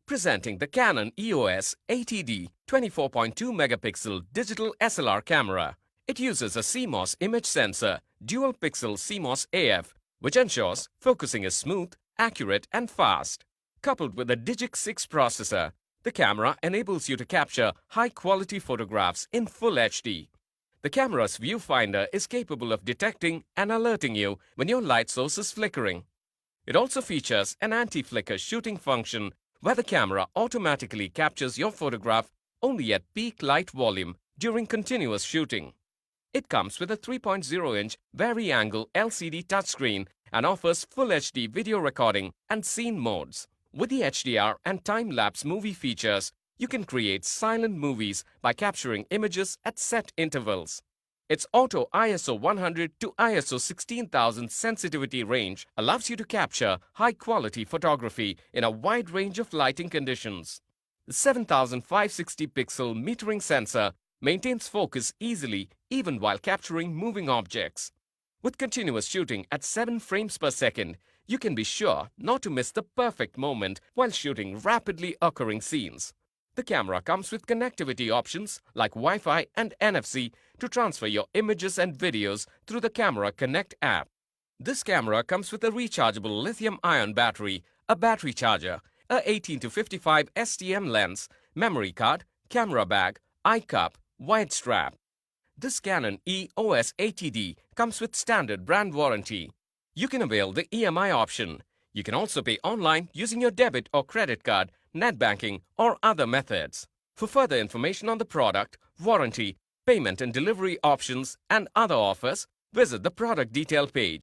Presenting the Canon EOS 80D 24.2 megapixel digital SLR camera. It uses a CMOS image sensor, dual pixel CMOS AF, which ensures focusing is smooth, accurate and fast. Coupled with a Digic 6 processor, the camera enables you to capture high-quality photographs in Full HD. The camera's viewfinder is capable of detecting and alerting you when your light source is flickering. It also features an anti-flicker shooting function where the camera automatically captures your photograph only at peak light volume during continuous shooting. It comes with a 3.0-inch vari-angle LCD touchscreen and offers Full HD video recording and scene modes. With the HDR and time-lapse movie features, you can create silent movies by capturing images at set intervals. Its auto ISO 100 to ISO 16000 sensitivity range allows you to capture high-quality photography in a wide range of lighting conditions. The 7560 pixel metering sensor maintains focus easily even while capturing moving objects. With continuous shooting at 7 frames per second, you can be sure not to miss the perfect moment while shooting rapidly occurring scenes. The camera comes with connectivity options like Wi-Fi and NFC to transfer your images and videos through the Camera Connect app. This camera comes with a rechargeable lithium-ion battery, a battery charger, a 18 to 55 STM lens, memory card, camera bag, eye cup, wide strap. This Canon EOS 80D comes with standard brand warranty. You can avail the EMI option. You can also pay online using your debit or credit card, net banking or other methods. For further information on the product, warranty, payment and delivery options and other offers, visit the product detail page.